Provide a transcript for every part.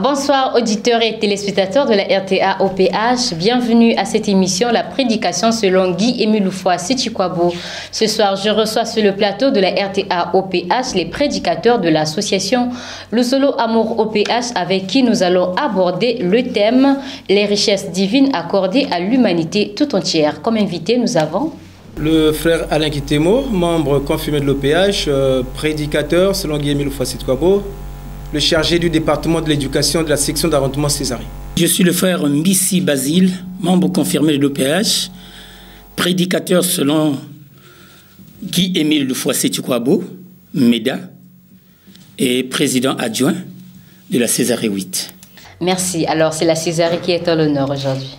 Bonsoir auditeurs et téléspectateurs de la RTA OPH, bienvenue à cette émission La Prédication selon Guy-Émile Loufoua Sétikwabo. Ce soir, je reçois sur le plateau de la RTA OPH les prédicateurs de l'association Le Solo Amour OPH avec qui nous allons aborder le thème les richesses divines accordées à l'humanité tout entière. Comme invité, nous avons le frère Alain Kitemo, membre confirmé de l'OPH, prédicateur selon Guy-Émile Loufoua Sétikwabo, le chargé du département de l'éducation de la section d'arrondissement Césarée. Je suis le frère Mbissi Basile, membre confirmé de l'OPH, prédicateur selon Guy-Émile Loufoua Sétikwabo, MEDA, et président adjoint de la Césarée 8. Merci. Alors, c'est la Césarée qui est à l'honneur aujourd'hui.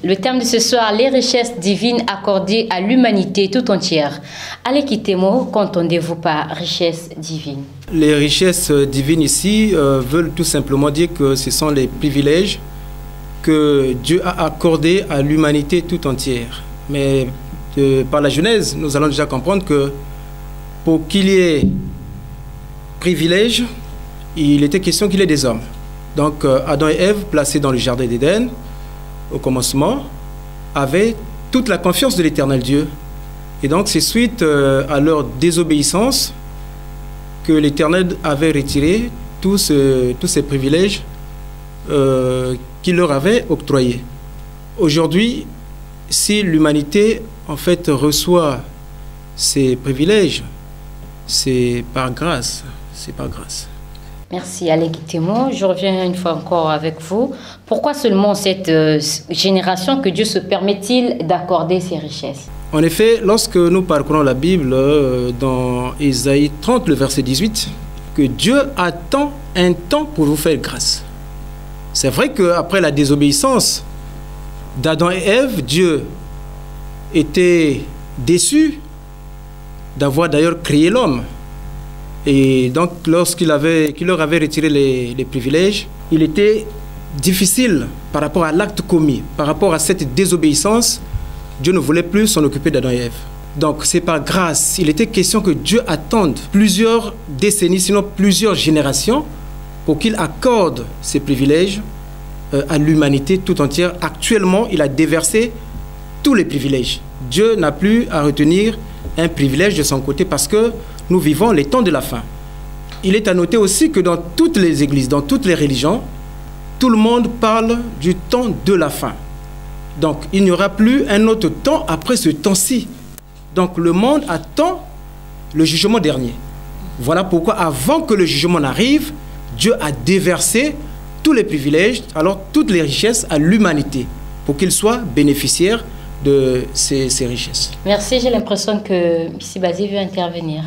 Le thème de ce soir, les richesses divines accordées à l'humanité tout entière. Alain Kitemo, qu'entendez-vous par richesses divines? Les richesses divines ici veulent tout simplement dire que ce sont les privilèges que Dieu a accordés à l'humanité tout entière. Mais par la Genèse, nous allons déjà comprendre que pour qu'il y ait privilège, il était question qu'il y ait des hommes. Donc Adam et Ève, placés dans le jardin d'Éden, au commencement, avaient toute la confiance de l'Éternel Dieu. Et donc c'est suite à leur désobéissance que l'Éternel avait retiré tous ces privilèges qu'il leur avait octroyés. Aujourd'hui, si l'humanité en fait reçoit ces privilèges, c'est par grâce. C'est par grâce. Merci Alain Kitemo. Je reviens une fois encore avec vous. Pourquoi seulement cette génération que Dieu se permet-il d'accorder ces richesses? En effet, lorsque nous parcourons la Bible, dans Ésaïe 30, le verset 18, que Dieu attend un temps pour vous faire grâce. C'est vrai qu'après la désobéissance d'Adam et Ève, Dieu était déçu d'avoir d'ailleurs créé l'homme. Et donc, lorsqu'il leur avait retiré les privilèges, il était difficile par rapport à l'acte commis, par rapport à cette désobéissance. Dieu ne voulait plus s'en occuper d'Adam et Ève. Donc, c'est par grâce. Il était question que Dieu attende plusieurs décennies, sinon plusieurs générations, pour qu'il accorde ces privilèges à l'humanité tout entière. Actuellement, il a déversé tous les privilèges. Dieu n'a plus à retenir un privilège de son côté parce que nous vivons les temps de la fin. Il est à noter aussi que dans toutes les églises, dans toutes les religions, tout le monde parle du temps de la fin. Donc, il n'y aura plus un autre temps après ce temps-ci. Donc, le monde attend le jugement dernier. Voilà pourquoi, avant que le jugement n'arrive, Dieu a déversé tous les privilèges, alors toutes les richesses à l'humanité, pour qu'il soit bénéficiaire de ces richesses. Merci, j'ai l'impression que Mbissi Basile veut intervenir.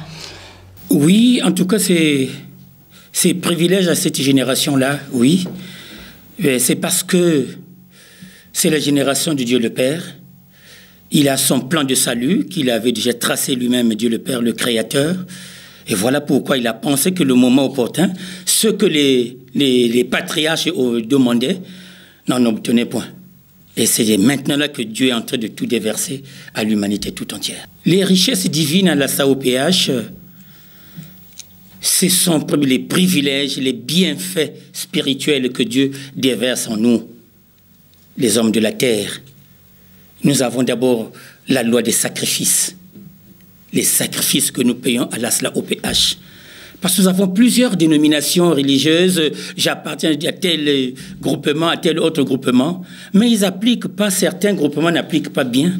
Oui, en tout cas, ces privilèges à cette génération-là, oui. C'est parce que c'est la génération de Dieu le Père. Il a son plan de salut qu'il avait déjà tracé lui-même, Dieu le Père, le Créateur. Et voilà pourquoi il a pensé que le moment opportun, ce que les patriarches demandaient, n'en obtenaient point. Et c'est maintenant là que Dieu est en train de tout déverser à l'humanité tout entière. Les richesses divines à la SAOPH, ce sont les privilèges, les bienfaits spirituels que Dieu déverse en nous, les hommes de la terre. Nous avons d'abord la loi des sacrifices, les sacrifices que nous payons à la SAOPH. Parce que nous avons plusieurs dénominations religieuses, j'appartiens à tel groupement, à tel autre groupement, mais ils n'appliquent pas, certains groupements n'appliquent pas bien,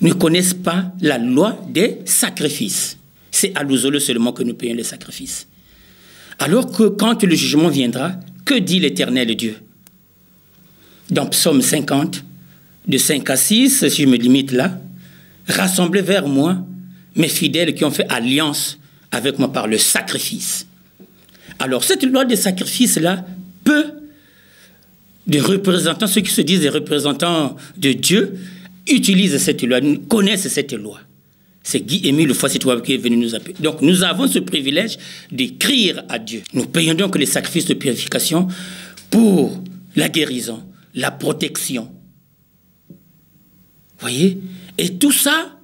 ne connaissent pas la loi des sacrifices. C'est à l'Ozolo seulement que nous payons les sacrifices. Alors que quand le jugement viendra, que dit l'Éternel Dieu? Dans Psaume 50, de 5 à 6, si je me limite là, rassembler vers moi mes fidèles qui ont fait alliance avec moi par le sacrifice. Alors, cette loi de sacrifice-là, peu de représentants, ceux qui se disent des représentants de Dieu, utilisent cette loi, connaissent cette loi. C'est Guy-Émile Loufoua-Setukwabo qui est venu nous appeler. Donc, nous avons ce privilège d'écrire à Dieu. Nous payons donc les sacrifices de purification pour la guérison, la protection. Voyez? Et tout ça,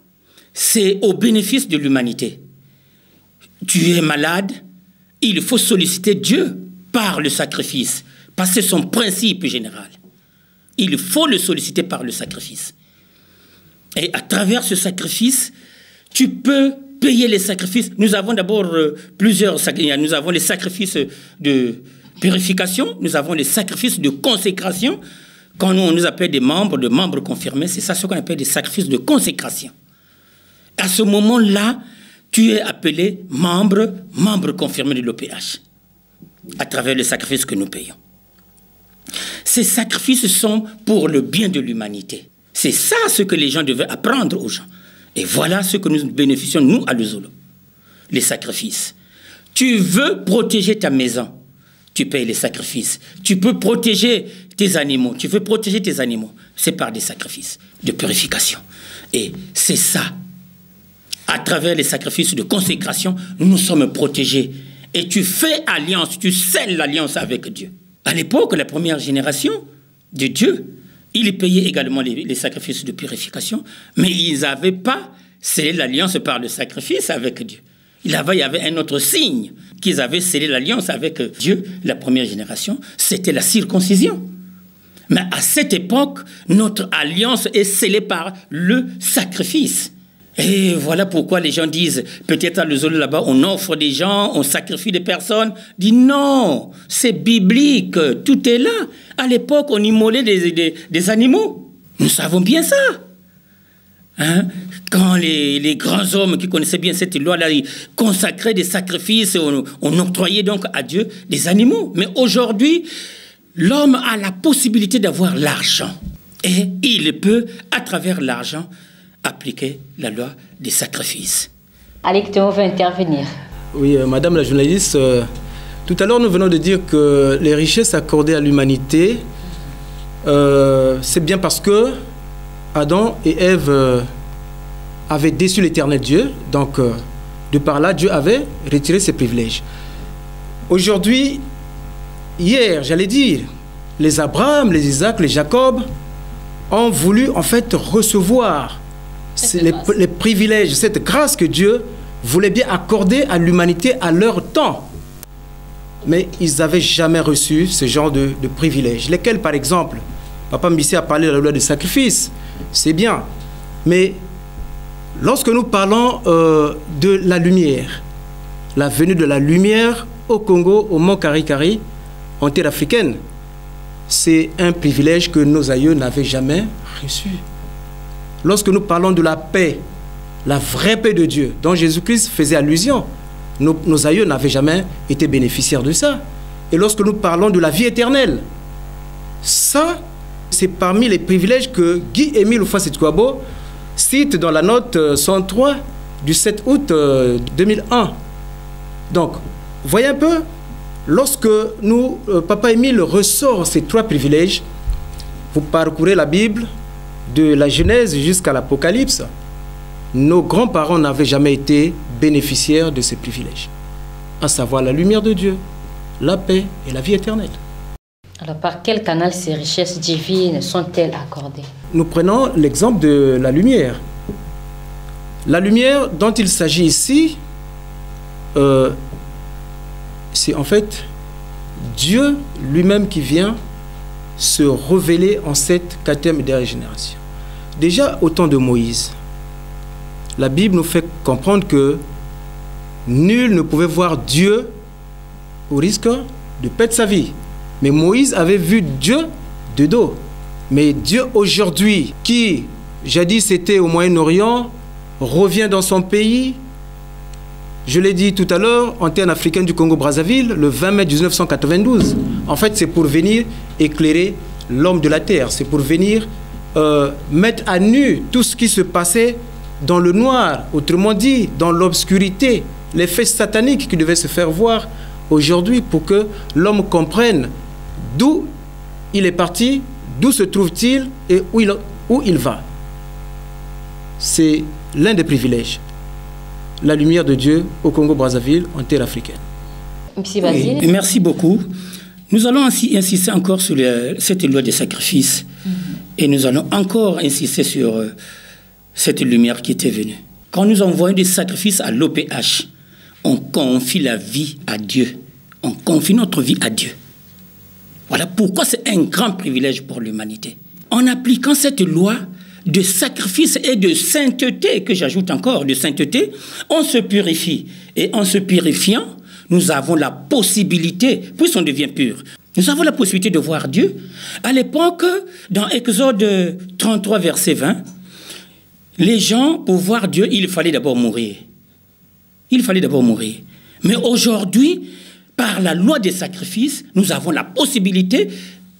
c'est au bénéfice de l'humanité. Tu es malade, il faut solliciter Dieu par le sacrifice, parce que c'est son principe général. Il faut le solliciter par le sacrifice. Et à travers ce sacrifice, tu peux payer les sacrifices. Nous avons d'abord plusieurs sacrifices. Nous avons les sacrifices de purification, nous avons les sacrifices de consécration. Quand on nous appelle des membres confirmés, c'est ça ce qu'on appelle des sacrifices de consécration. À ce moment-là, tu es appelé membre confirmé de l'OPH, à travers les sacrifices que nous payons. Ces sacrifices sont pour le bien de l'humanité. C'est ça ce que les gens devaient apprendre aux gens. Et voilà ce que nous bénéficions, nous, à Luzolo. Les sacrifices. Tu veux protéger ta maison, tu payes les sacrifices. Tu peux protéger tes animaux, tu veux protéger tes animaux. C'est par des sacrifices de purification. Et c'est ça. À travers les sacrifices de consécration, nous sommes protégés. Et tu fais alliance, tu scelles l'alliance avec Dieu. À l'époque, la première génération de Dieu, ils payaient également les sacrifices de purification, mais ils n'avaient pas scellé l'alliance par le sacrifice avec Dieu. Il y avait un autre signe qu'ils avaient scellé l'alliance avec Dieu, la première génération, c'était la circoncision. Mais à cette époque, notre alliance est scellée par le sacrifice. Et voilà pourquoi les gens disent, peut-être à Luzolo là-bas, on offre des gens, on sacrifie des personnes. Dit non, c'est biblique, tout est là. À l'époque, on immolait des animaux. Nous savons bien ça. Hein? Quand les grands hommes qui connaissaient bien cette loi-là, ils consacraient des sacrifices, on octroyait donc à Dieu des animaux. Mais aujourd'hui, l'homme a la possibilité d'avoir l'argent. Et il peut, à travers l'argent, appliquer la loi des sacrifices. Alec Théo veut intervenir. Oui, madame la journaliste, tout à l'heure nous venons de dire que les richesses accordées à l'humanité, c'est bien parce que Adam et Ève avaient déçu l'éternel Dieu, donc de par là, Dieu avait retiré ses privilèges. Aujourd'hui, hier, j'allais dire, les Abraham, les Isaac, les Jacob ont voulu en fait recevoir les privilèges, cette grâce que Dieu voulait bien accorder à l'humanité à leur temps. Mais ils n'avaient jamais reçu ce genre de privilèges. Lesquels, par exemple, Papa Mbissi a parlé de la loi du sacrifice, c'est bien. Mais lorsque nous parlons de la lumière, la venue de la lumière au Congo, au mont Kari-Kari, en terre africaine, c'est un privilège que nos aïeux n'avaient jamais reçu. Lorsque nous parlons de la paix, la vraie paix de Dieu, dont Jésus-Christ faisait allusion, nos aïeux n'avaient jamais été bénéficiaires de ça. Et lorsque nous parlons de la vie éternelle, ça, c'est parmi les privilèges que Guy-Émile Loufoua-Setukwabo cite dans la note 103 du 7 août 2001. Donc, voyez un peu, lorsque Papa Émile ressort ces trois privilèges, vous parcourez la Bible, de la Genèse jusqu'à l'Apocalypse, nos grands-parents n'avaient jamais été bénéficiaires de ces privilèges, à savoir la lumière de Dieu, la paix et la vie éternelle. Alors, par quel canal ces richesses divines sont-elles accordées? Nous prenons l'exemple de la lumière. La lumière dont il s'agit ici, c'est en fait Dieu lui-même qui vient se révéler en cette quatrième et dernière génération. Déjà au temps de Moïse, la Bible nous fait comprendre que nul ne pouvait voir Dieu au risque de perdre sa vie. Mais Moïse avait vu Dieu de dos. Mais Dieu aujourd'hui, qui jadis était au Moyen-Orient, revient dans son pays. Je l'ai dit tout à l'heure, antenne africaine du Congo-Brazzaville, le 20 mai 1992. En fait, c'est pour venir éclairer l'homme de la terre. C'est pour venir mettre à nu tout ce qui se passait dans le noir, autrement dit, dans l'obscurité, l'effet satanique qui devait se faire voir aujourd'hui pour que l'homme comprenne d'où il est parti, d'où se trouve-t-il et où il va. C'est l'un des privilèges. La lumière de Dieu au Congo-Brazzaville, en terre africaine. Oui, merci beaucoup. Nous allons ainsi insister encore sur cette loi des sacrifices. Et nous allons encore insister sur cette lumière qui était venue. Quand nous envoyons des sacrifices à l'OPH, on confie la vie à Dieu. On confie notre vie à Dieu. Voilà pourquoi c'est un grand privilège pour l'humanité. En appliquant cette loi de sacrifice et de sainteté, que j'ajoute encore, de sainteté, on se purifie. Et en se purifiant, nous avons la possibilité, puisqu'on devient pur, nous avons la possibilité de voir Dieu. À l'époque, dans Exode 33, verset 20, les gens, pour voir Dieu, il fallait d'abord mourir. Il fallait d'abord mourir. Mais aujourd'hui, par la loi des sacrifices, nous avons la possibilité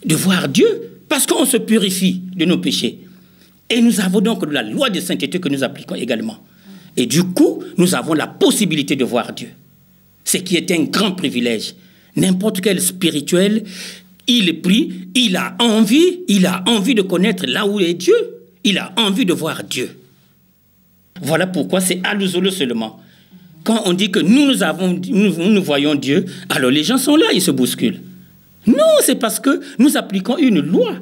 de voir Dieu parce qu'on se purifie de nos péchés. Et nous avons donc la loi de sainteté que nous appliquons également. Et du coup, nous avons la possibilité de voir Dieu. Ce qui est un grand privilège. N'importe quel spirituel, il prie, il a envie de connaître là où est Dieu. Il a envie de voir Dieu. Voilà pourquoi c'est à Luzolo seulement. Quand on dit que nous voyons Dieu, alors les gens sont là, ils se bousculent. Non, c'est parce que nous appliquons une loi.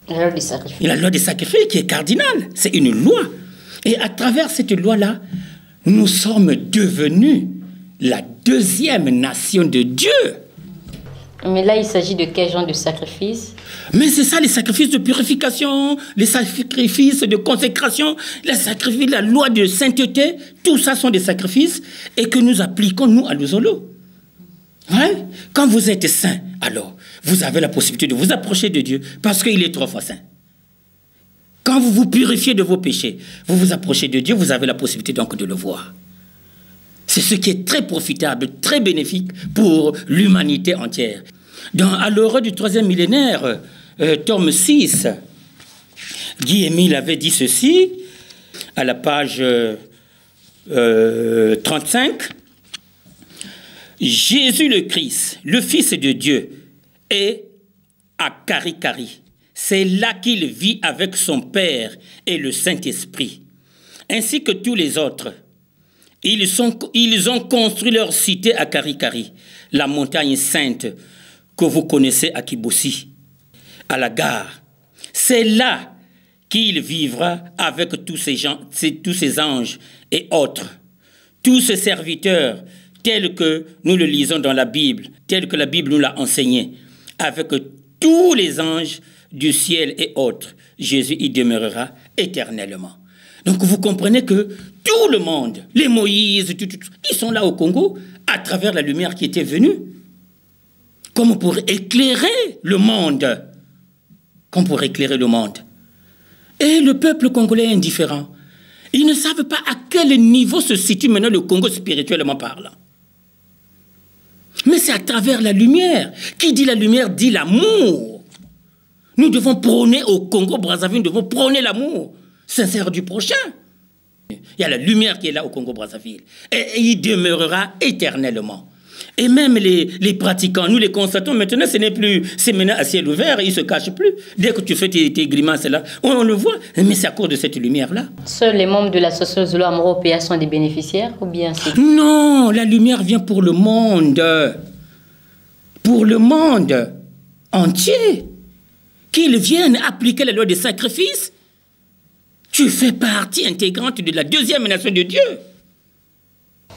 La loi des sacrifices. La loi des sacrifices qui est cardinale. C'est une loi. Et à travers cette loi-là, nous sommes devenus la deuxième nation de Dieu. Mais là, il s'agit de quel genre de sacrifice? Mais c'est ça, les sacrifices de purification, les sacrifices de consécration, les sacrifices, la loi de sainteté, tout ça sont des sacrifices et que nous appliquons, nous, à Luzolo. Ouais? Quand vous êtes saint, alors, vous avez la possibilité de vous approcher de Dieu parce qu'il est 3 fois saint. Quand vous vous purifiez de vos péchés, vous vous approchez de Dieu, vous avez la possibilité donc de le voir. C'est ce qui est très profitable, très bénéfique pour l'humanité entière. À l'heure du 3e millénaire, tome 6, Guy Émile avait dit ceci, à la page 35. Jésus le Christ, le Fils de Dieu, est à Karikari. C'est là qu'il vit avec son Père et le Saint-Esprit, ainsi que tous les autres. Ils ont construit leur cité à Karikari, la montagne sainte que vous connaissez à Kibossi, à la gare. C'est là qu'il vivra avec tous ces anges et autres, tous ces serviteurs, tels que nous le lisons dans la Bible, tels que la Bible nous l'a enseigné, avec tous les anges du ciel et autres. Jésus y demeurera éternellement. Donc vous comprenez que tout le monde, les Moïse, ils sont là au Congo à travers la lumière qui était venue. Comme pour éclairer le monde. Comme pour éclairer le monde. Et le peuple congolais est indifférent. Ils ne savent pas à quel niveau se situe maintenant le Congo spirituellement parlant. Mais c'est à travers la lumière. Qui dit la lumière dit l'amour. Nous devons prôner au Congo-Brazzaville, nous devons prôner l'amour sincère du prochain. Il y a la lumière qui est là au Congo-Brazzaville. Et il demeurera éternellement. Et même les pratiquants, nous les constatons maintenant, ce n'est plus, c'est maintenant à ciel ouvert, ils ne se cachent plus. Dès que tu fais tes grimaces là, on le voit. Mais c'est à cause de cette lumière-là. Seuls les membres de l'association Luzolo Amuro OPH sont des bénéficiaires ou bien c'est... Non, la lumière vient pour le monde. Pour le monde entier. Qu'ils viennent appliquer la loi des sacrifices. Tu fais partie intégrante de la deuxième nation de Dieu.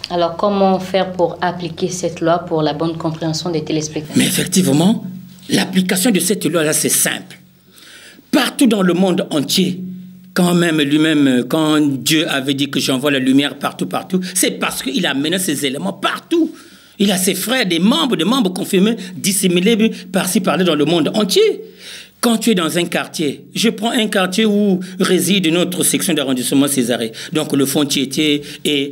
Alors, comment faire pour appliquer cette loi pour la bonne compréhension des téléspectateurs? Mais effectivement, l'application de cette loi-là, c'est simple. Partout dans le monde entier, quand même lui-même, quand Dieu avait dit que j'envoie la lumière partout, c'est parce qu'il a mené ces éléments partout. Il a ses frères, des membres confirmés, disséminés par-ci, par-là dans le monde entier. Quand tu es dans un quartier, je prends un quartier où réside notre section d'arrondissement Césarée, donc le fond Tieté, et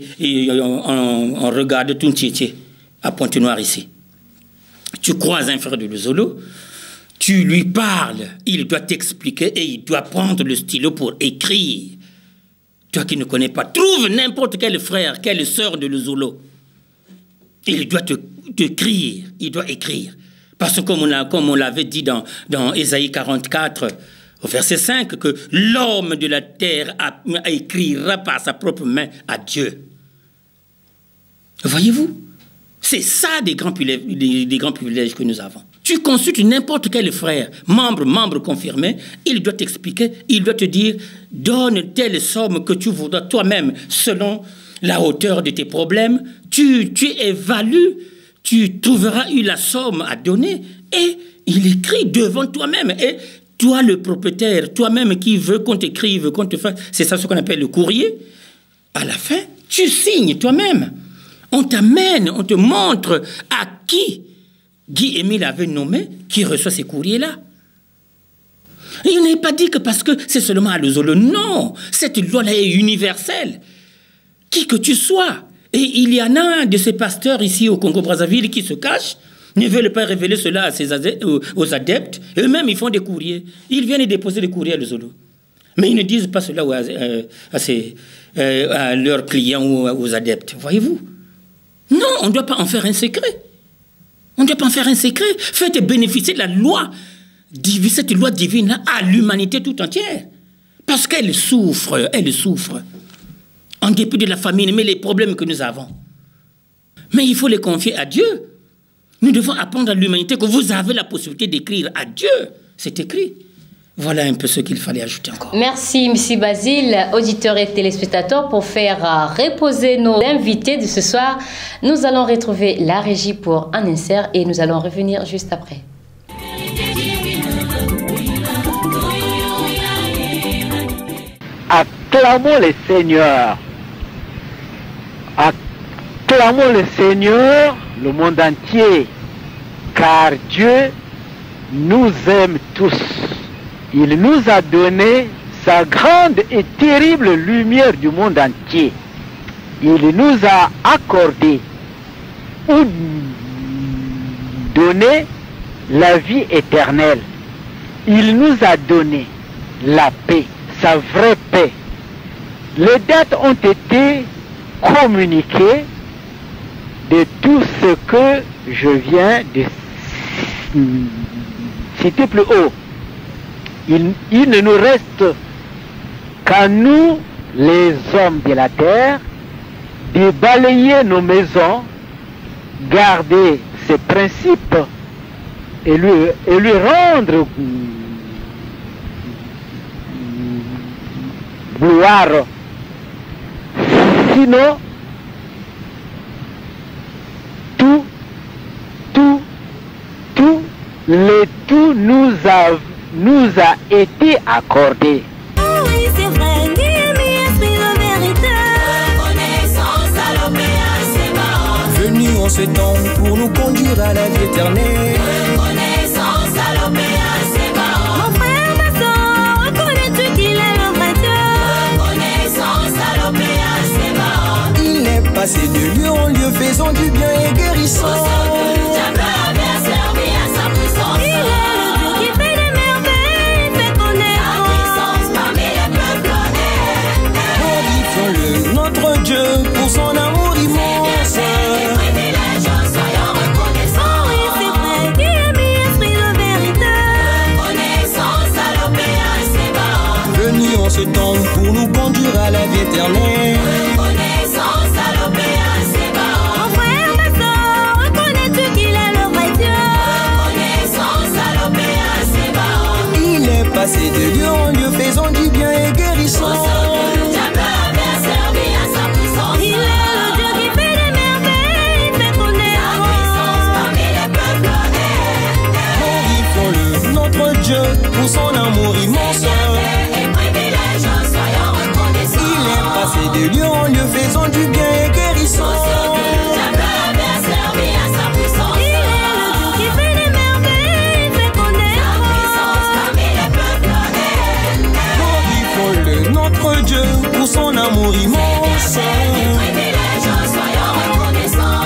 on regarde tout Tieté, à Pointe-Noire ici. Tu croises un frère de Luzolo, tu lui parles, il doit t'expliquer et il doit prendre le stylo pour écrire. Toi qui ne connais pas, trouve n'importe quel frère, quelle sœur de Luzolo. Il doit te crier, il doit écrire. Parce que comme on l'avait dit dans Ésaïe 44, au verset 5, que l'homme de la terre écrira par sa propre main à Dieu. Voyez-vous? C'est ça des grands privilèges que nous avons. Tu consultes n'importe quel frère, membre confirmé, il doit t'expliquer, il doit te dire, donne telle somme que tu voudras toi-même, selon la hauteur de tes problèmes, tu évalues, tu trouveras la somme à donner, et il écrit devant toi-même. Et toi, le propriétaire, toi-même qui veut qu'on t'écrive, qu'on te fasse, c'est ça ce qu'on appelle le courrier, à la fin, tu signes toi-même. On t'amène, on te montre à qui Guy-Émile avait nommé qui reçoit ces courriers-là. Il n'est pas dit que parce que c'est seulement à Luzolo. Non, cette loi-là est universelle. Qui que tu sois. Et il y en a un de ces pasteurs ici au Congo-Brazzaville qui se cachent, ne veulent pas révéler cela aux adeptes. Eux-mêmes, ils font des courriers. Ils viennent déposer des courriers à Luzolo. Mais ils ne disent pas cela à leurs clients ou aux adeptes. Voyez-vous? Non, on ne doit pas en faire un secret. On ne doit pas en faire un secret. Faites bénéficier la loi, cette loi divine à l'humanité tout entière. Parce qu'elle souffre, en dépit de la famine, mais les problèmes que nous avons. Mais il faut les confier à Dieu. Nous devons apprendre à l'humanité que vous avez la possibilité d'écrire à Dieu. C'est écrit. Voilà un peu ce qu'il fallait ajouter encore. Merci, M. Basile, auditeurs et téléspectateurs, pour faire reposer nos invités de ce soir. Nous allons retrouver la régie pour un insert et nous allons revenir juste après. Acclamons le Seigneur. Acclamons le Seigneur, le monde entier, car Dieu nous aime tous. Il nous a donné sa grande et terrible lumière du monde entier. Il nous a accordé ou donné la vie éternelle. Il nous a donné la paix, sa vraie paix. Les dates ont été communiquées de tout ce que je viens de citer plus haut. Il ne nous reste qu'à nous, les hommes de la terre, de balayer nos maisons, garder ses principes et lui rendre gloire. Sinon, tout nous a été accordé. Oui, c'est vrai, Guy-Émile, esprit de vérité. Reconnaissance à l'OPA, c'est marrant. Venu en ce temps pour nous conduire à la vie éternelle. Reconnaissance à l'OPA, c'est marrant. Mon frère, ma soeur, reconnais-tu qu'il est le vrai Dieu? Reconnaissance à l'OPA, c'est marrant. Il est passé de lieu en lieu, faisant du bien et guérissant. Pour ce que le diable avait servi à sa puissance. Il est le Dieu qui fait des merveilles, il fait connaître sa puissance parmi les peuples. Glorifions-le, notre Dieu, pour son amour immense. Des privilèges, soyons reconnaissants. Oui, c'est vrai, Guy-Émile, esprit de vérité. Reconnaissance à l'OPA, c'est marrant. Venu en ce temps pour nous conduire à la vie éternelle. Reconnaissance à l'OPA, c'est marrant. Mon frère, ma soeur, reconnais-tu qu'il est le vrai Dieu? Reconnaissance à l'OPA, c'est marrant. Il est passé de lieu en lieu, faisant du bien et Pour guérissant. ce que le diable avait servi à sa puissance. Il est le Dieu qui fait des merveilles, il fait connaître sa puissance parmi les peuples. Glorifions-le, notre Dieu, pour son amour immense. Et privilèges, soyons reconnaissants. Il est passé de lieu en lieu, faisant du bien et guérissant. Pour ce que le diable avait servi à sa puissance. Il est le Dieu qui fait des merveilles, il fait connaître sa puissance parmi les peuples. Glorifions-le, notre Dieu, pour son amour immense. Et privilèges, soyons reconnaissants.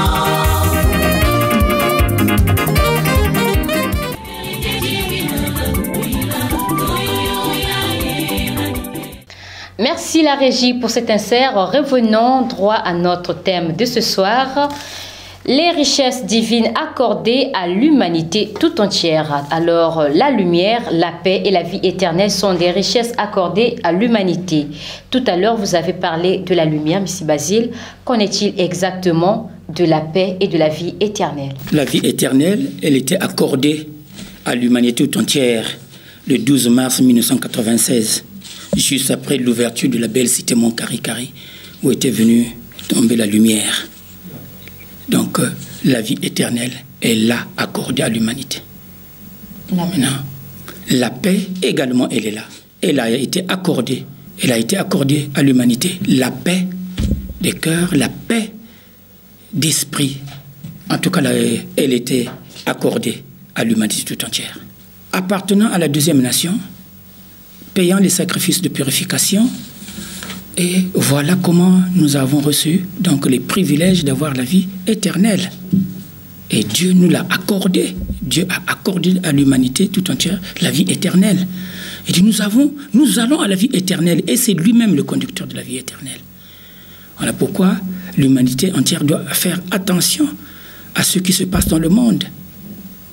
Merci la régie pour cet insert. Revenons droit à notre thème de ce soir. Les richesses divines accordées à l'humanité tout entière. Alors, la lumière, la paix et la vie éternelle sont des richesses accordées à l'humanité. Tout à l'heure, vous avez parlé de la lumière, M. Basile. Qu'en est-il exactement de la paix et de la vie éternelle? La vie éternelle, elle était accordée à l'humanité tout entière le 12 mars 1996, juste après l'ouverture de la belle cité Montcari-Cari, où était venue tomber la lumière. Donc, la vie éternelle est là, accordée à l'humanité. Maintenant, la paix également, elle est là. Elle a été accordée. Elle a été accordée à l'humanité. La paix des cœurs, la paix d'esprit. En tout cas, elle était accordée à l'humanité tout entière. Appartenant à la deuxième nation, payant les sacrifices de purification, et voilà comment nous avons reçu donc les privilèges d'avoir la vie éternelle. Et Dieu nous l'a accordé. Dieu a accordé à l'humanité tout entière la vie éternelle. Et dit, nous allons à la vie éternelle. Et c'est lui-même le conducteur de la vie éternelle. Voilà pourquoi l'humanité entière doit faire attention à ce qui se passe dans le monde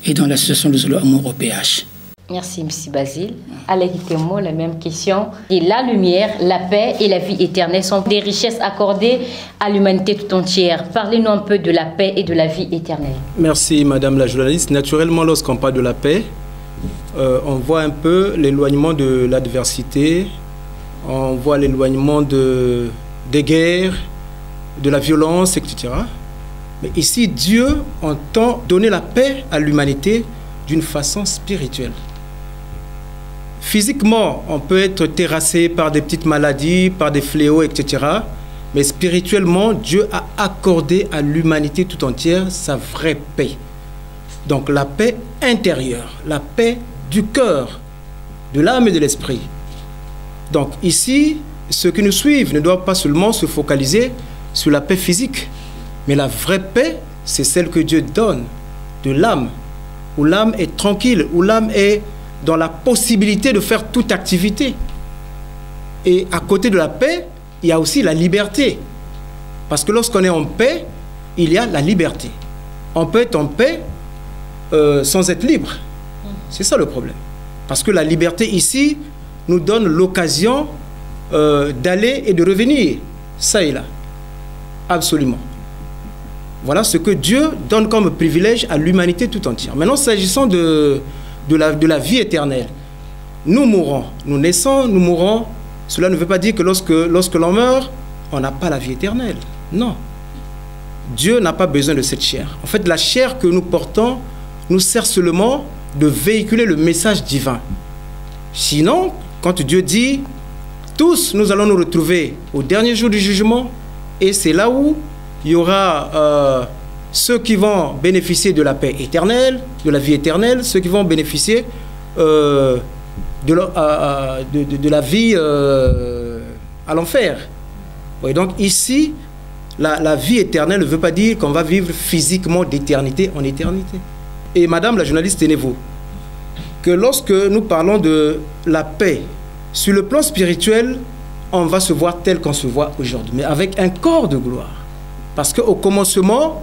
et dans la situation de l'amour au PH. Merci, M. Basile. Alain Temo, la même question. Et la lumière, la paix et la vie éternelle sont des richesses accordées à l'humanité tout entière. Parlez-nous un peu de la paix et de la vie éternelle. Merci, Madame la journaliste. Naturellement, lorsqu'on parle de la paix, on voit un peu l'éloignement de l'adversité, on voit l'éloignement des guerres, de la violence, etc. Mais ici, Dieu entend donner la paix à l'humanité d'une façon spirituelle. Physiquement, on peut être terrassé par des petites maladies, par des fléaux, etc. Mais spirituellement, Dieu a accordé à l'humanité tout entière sa vraie paix. Donc la paix intérieure, la paix du cœur, de l'âme et de l'esprit. Donc ici, ceux qui nous suivent ne doivent pas seulement se focaliser sur la paix physique, mais la vraie paix, c'est celle que Dieu donne de l'âme, où l'âme est tranquille, où l'âme est dans la possibilité de faire toute activité. Et à côté de la paix, il y a aussi la liberté. Parce que lorsqu'on est en paix, il y a la liberté. On peut être en paix sans être libre. C'est ça le problème. Parce que la liberté ici nous donne l'occasion d'aller et de revenir, ça et là. Absolument. Voilà ce que Dieu donne comme privilège à l'humanité tout entière. Maintenant, s'agissant de la vie éternelle, nous mourons, nous naissons, nous mourons. Cela ne veut pas dire que lorsque l'on meurt, on n'a pas la vie éternelle. Non. Dieu n'a pas besoin de cette chair. En fait, la chair que nous portons nous sert seulement de véhiculer le message divin. Sinon, quand Dieu dit, tous nous allons nous retrouver au dernier jour du jugement, et c'est là où il y aura ceux qui vont bénéficier de la paix éternelle, de la vie éternelle, ceux qui vont bénéficier de la vie à l'enfer. Oui, donc ici, la vie éternelle ne veut pas dire qu'on va vivre physiquement d'éternité en éternité. Et Madame la journaliste, tenez-vous, que lorsque nous parlons de la paix, sur le plan spirituel, on va se voir tel qu'on se voit aujourd'hui, mais avec un corps de gloire. Parce qu'au commencement,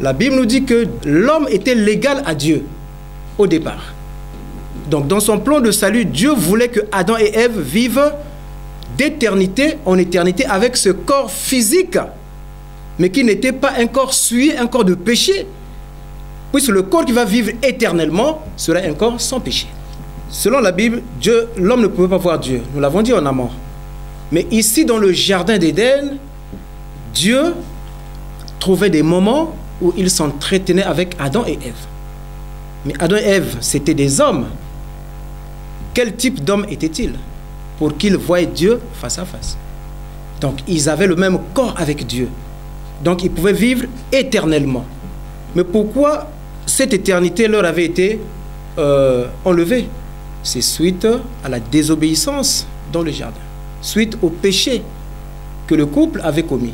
la Bible nous dit que l'homme était l'égal à Dieu au départ. Donc dans son plan de salut, Dieu voulait que Adam et Ève vivent d'éternité en éternité avec ce corps physique, mais qui n'était pas un corps souillé, un corps de péché. Puisque le corps qui va vivre éternellement sera un corps sans péché. Selon la Bible, l'homme ne pouvait pas voir Dieu. Nous l'avons dit en amont. Mais ici, dans le jardin d'Éden, Dieu trouvait des moments où il s'entretenait avec Adam et Ève. Mais Adam et Ève, c'était des hommes. Quel type d'homme étaient-ils pour qu'ils voient Dieu face à face? Donc, ils avaient le même corps avec Dieu. Donc, ils pouvaient vivre éternellement. Mais pourquoi cette éternité leur avait été enlevée? C'est suite à la désobéissance dans le jardin, suite au péché que le couple avait commis.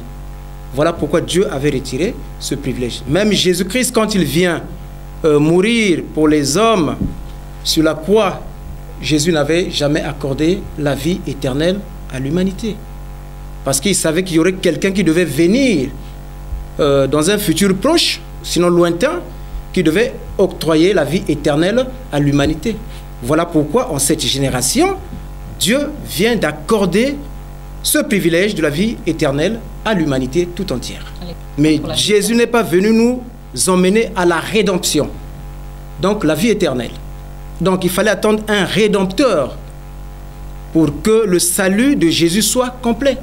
Voilà pourquoi Dieu avait retiré ce privilège. Même Jésus-Christ, quand il vient mourir pour les hommes sur la croix, Jésus n'avait jamais accordé la vie éternelle à l'humanité. Parce qu'il savait qu'il y aurait quelqu'un qui devait venir dans un futur proche, sinon lointain, qui devait octroyer la vie éternelle à l'humanité. Voilà pourquoi, en cette génération, Dieu vient d'accorder ce privilège de la vie éternelle à l'humanité tout entière. Mais Jésus n'est pas venu nous emmener à la rédemption, donc la vie éternelle. Donc il fallait attendre un rédempteur pour que le salut de Jésus soit complet.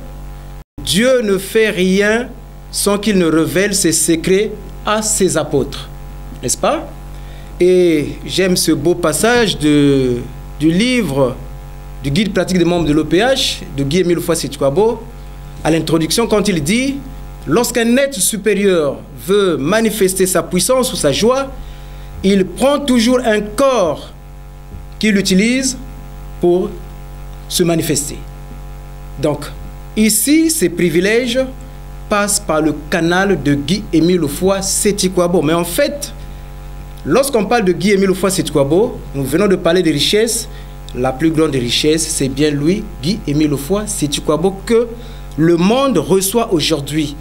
Dieu ne fait rien sans qu'il ne révèle ses secrets à ses apôtres, n'est-ce pas? Et j'aime ce beau passage du livre du guide pratique des membres de l'OPH, de Guy-Émile Foix-Sétukwabo, à l'introduction, quand il dit « Lorsqu'un être supérieur veut manifester sa puissance ou sa joie, il prend toujours un corps qu'il utilise pour se manifester. » Donc, ici, ces privilèges passent par le canal de Guy-Émile Foix-Sétukwabo. Mais en fait, lorsqu'on parle de Guy-Émile Foix-Sétukwabo, nous venons de parler des richesses. La plus grande des richesses, c'est bien lui, Guy-Émile Foix-Sétukwabo, que le monde reçoit aujourd'hui.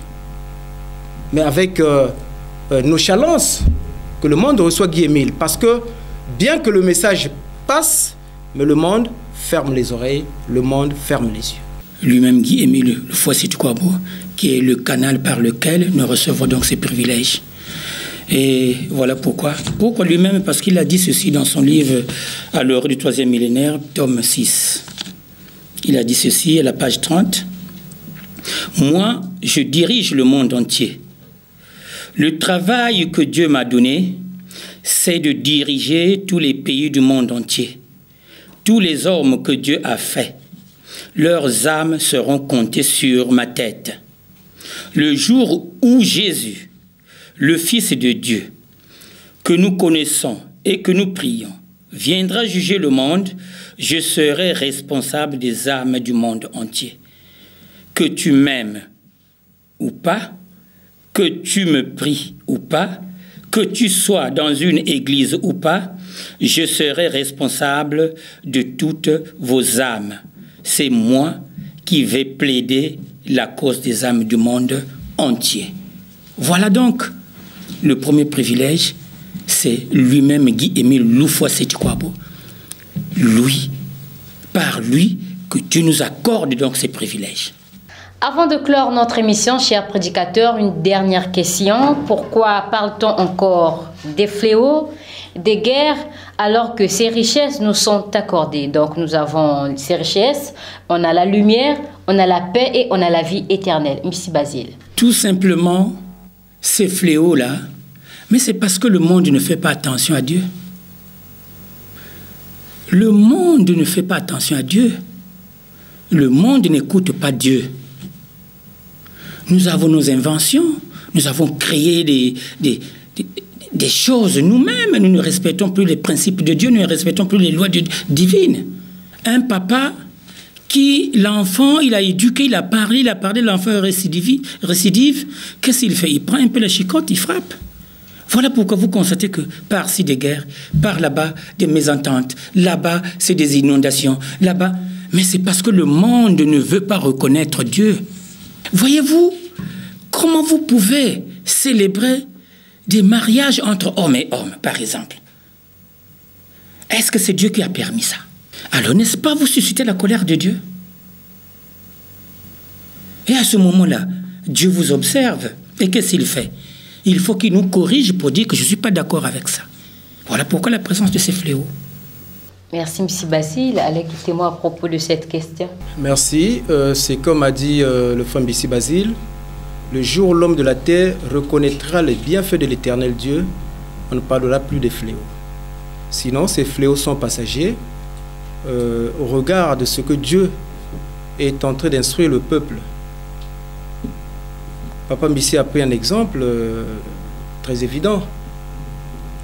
Mais avec nonchalance, que le monde reçoit Guy-Émile. Parce que, bien que le message passe, mais le monde ferme les oreilles, le monde ferme les yeux. Lui-même, Guy-Émile Foix-Sétukwabo, qui est le canal par lequel nous recevons donc ces privilèges. Et voilà pourquoi. Pourquoi lui-même? Parce qu'il a dit ceci dans son livre « À l'heure du troisième millénaire », tome 6. Il a dit ceci à la page 30. « Moi, je dirige le monde entier. Le travail que Dieu m'a donné, c'est de diriger tous les pays du monde entier. Tous les hommes que Dieu a faits, leurs âmes seront comptées sur ma tête. Le jour où Jésus, le Fils de Dieu, que nous connaissons et que nous prions, viendra juger le monde, je serai responsable des âmes du monde entier. Que tu m'aimes ou pas, que tu me pries ou pas, que tu sois dans une église ou pas, je serai responsable de toutes vos âmes. C'est moi qui vais plaider la cause des âmes du monde entier. Voilà donc le premier privilège, c'est lui-même Guy-Émile Foix-Sétukwabo. Lui, par lui, que Dieu nous accorde donc ces privilèges. Avant de clore notre émission, cher prédicateur, une dernière question. Pourquoi parle-t-on encore des fléaux, des guerres, alors que ces richesses nous sont accordées? Donc nous avons ces richesses, on a la lumière, on a la paix et on a la vie éternelle. Monsieur Basile. Tout simplement, ces fléaux-là, mais c'est parce que le monde ne fait pas attention à Dieu. Le monde ne fait pas attention à Dieu. Le monde n'écoute pas Dieu. Nous avons nos inventions, nous avons créé des choses nous-mêmes, nous ne respectons plus les principes de Dieu, nous ne respectons plus les lois divines. Un papa qui, l'enfant, il a éduqué, il a parlé, l'enfant récidive, qu'est-ce qu'il fait? Il prend un peu la chicotte, il frappe. Voilà pourquoi vous constatez que par-ci des guerres, par là-bas des mésententes, là-bas c'est des inondations, là-bas... Mais c'est parce que le monde ne veut pas reconnaître Dieu. Voyez-vous, comment vous pouvez célébrer des mariages entre hommes et hommes, par exemple? Est-ce que c'est Dieu qui a permis ça? Alors, n'est-ce pas vous susciter la colère de Dieu? Et à ce moment-là, Dieu vous observe. Et qu'est-ce qu'il fait? Il faut qu'il nous corrige pour dire que je ne suis pas d'accord avec ça. Voilà pourquoi la présence de ces fléaux. Merci, M. Basile. Écoutez-moi à propos de cette question. Merci. C'est comme a dit le frère M. Basile. Le jour où l'homme de la terre reconnaîtra les bienfaits de l'éternel Dieu, on ne parlera plus des fléaux. Sinon, ces fléaux sont passagers au regard de ce que Dieu est en train d'instruire le peuple. Papa Mbissi a pris un exemple très évident.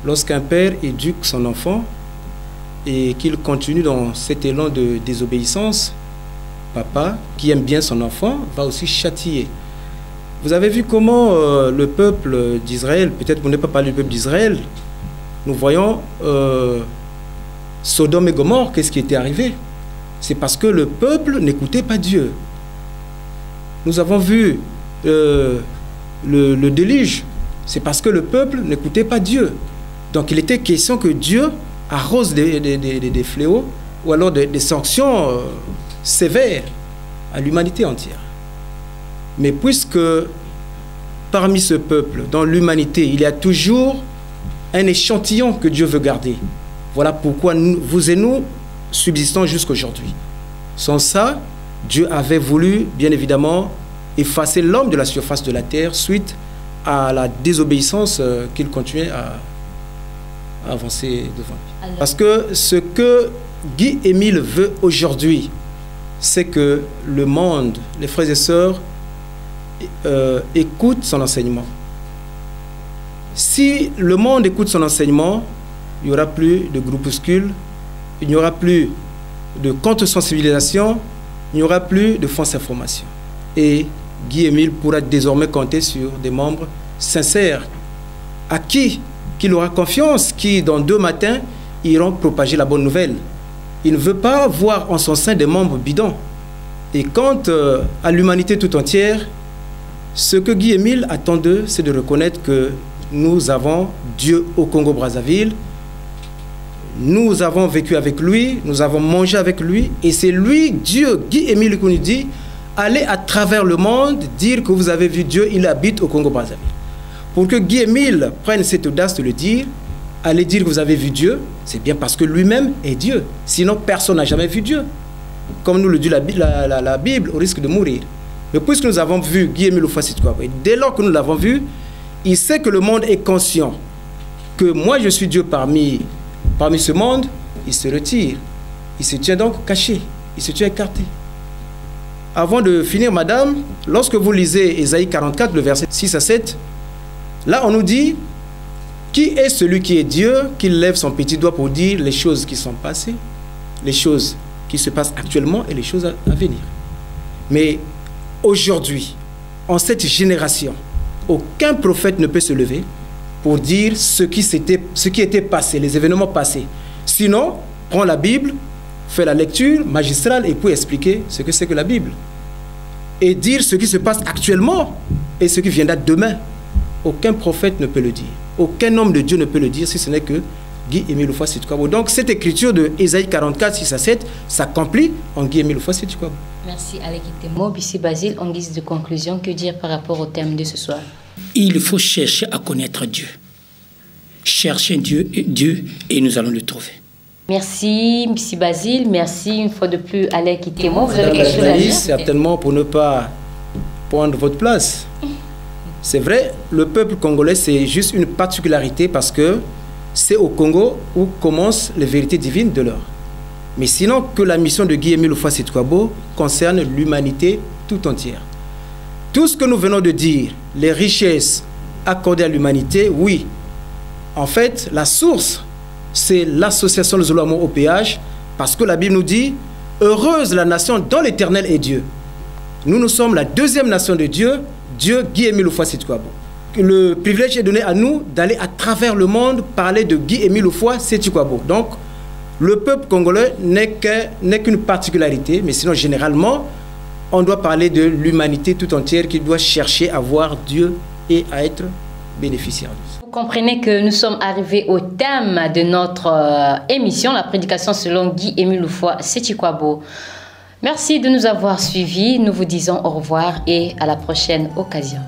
Lorsqu'un père éduque son enfant et qu'il continue dans cet élan de désobéissance, papa, qui aime bien son enfant, va aussi châtier. Vous avez vu comment le peuple d'Israël, peut-être vous n'avez pas parlé du peuple d'Israël, nous voyons Sodome et Gomorrhe, qu'est-ce qui était arrivé? c'est parce que le peuple n'écoutait pas Dieu. Nous avons vu le déluge, c'est parce que le peuple n'écoutait pas Dieu. Donc il était question que Dieu arrose des fléaux ou alors des sanctions sévères à l'humanité entière. Mais puisque parmi ce peuple, dans l'humanité, il y a toujours un échantillon que Dieu veut garder. Voilà pourquoi vous et nous subsistons jusqu'aujourd'hui. Sans ça, Dieu avait voulu, bien évidemment, effacer l'homme de la surface de la terre suite à la désobéissance qu'il continuait à avancer devant. Alors, parce que ce que Guy-Émile veut aujourd'hui, c'est que le monde, les frères et sœurs, écoutent son enseignement. Si le monde écoute son enseignement, il n'y aura plus de groupuscules, il n'y aura plus de contre-sensibilisation, il n'y aura plus de fausses informations. Et Guy-Émile pourra désormais compter sur des membres sincères, à qui qu'il aura confiance, qui dans 2 matins iront propager la bonne nouvelle. Il ne veut pas voir en son sein des membres bidons. Et quant à l'humanité tout entière, ce que Guy-Émile attend d'eux, c'est de reconnaître que nous avons Dieu au Congo-Brazzaville, nous avons vécu avec lui, nous avons mangé avec lui, et c'est lui, Dieu, Guy-Émile, qui nous dit, allez à travers le monde dire que vous avez vu Dieu, il habite au Congo-Brazzaville. Pour que Guy-Émile prenne cette audace de le dire, allez dire que vous avez vu Dieu, c'est bien parce que lui-même est Dieu. Sinon, personne n'a jamais vu Dieu. Comme nous le dit la Bible, au risque de mourir. Mais puisque nous avons vu Guy-Émile Loufa-Sitouabo, et dès lors que nous l'avons vu, il sait que le monde est conscient que moi je suis Dieu parmi ce monde, il se retire. Il se tient donc caché, il se tient écarté. Avant de finir, madame, lorsque vous lisez Ésaïe 44, le verset 6 à 7, là on nous dit, qui est celui qui est Dieu, qui lève son petit doigt pour dire les choses qui sont passées, les choses qui se passent actuellement et les choses à venir. Mais aujourd'hui, en cette génération, aucun prophète ne peut se lever pour dire ce qui était passé, les événements passés. Sinon, prends la Bible, fais la lecture magistrale et puis expliquer ce que c'est que la Bible. Et dire ce qui se passe actuellement et ce qui viendra demain. Aucun prophète ne peut le dire. Aucun homme de Dieu ne peut le dire si ce n'est que Guy-Émile Loufa-Sitouabo. Donc cette écriture de Ésaïe 44, 6 à 7 s'accomplit en Guy-Émile Loufa-Sitouabo. Merci Aleki Temo. Bissi Basile, en guise de conclusion, que dire par rapport au thème de ce soir? Il faut chercher à connaître Dieu. Chercher Dieu et nous allons le trouver. Merci, Bissi Basile. Merci une fois de plus, Aleki Temo. Vous avez quelque chose à dire? Certainement, pour ne pas prendre votre place. C'est vrai, le peuple congolais, c'est juste une particularité parce que c'est au Congo où commencent les vérités divines de l'heure. Mais sinon, que la mission de Guy-Émile Loufa-Sitouabo concerne l'humanité tout entière. Tout ce que nous venons de dire, les richesses accordées à l'humanité, oui. En fait, la source, c'est l'association de Zolo Amour au péage, parce que la Bible nous dit, heureuse la nation dont l'Éternel est Dieu. Nous sommes la deuxième nation de Dieu, Dieu Guy-Émile Loufa-Sitouabo. Le privilège est donné à nous d'aller à travers le monde parler de Guy-Émile Loufa-Sitouabo. Donc, le peuple congolais n'est qu'une particularité, mais sinon, généralement, on doit parler de l'humanité tout entière qui doit chercher à voir Dieu et à être bénéficiaire de ça. Vous comprenez que nous sommes arrivés au thème de notre émission, la prédication selon Guy-Émile Loufa-Sitouabo. Merci de nous avoir suivis. Nous vous disons au revoir et à la prochaine occasion.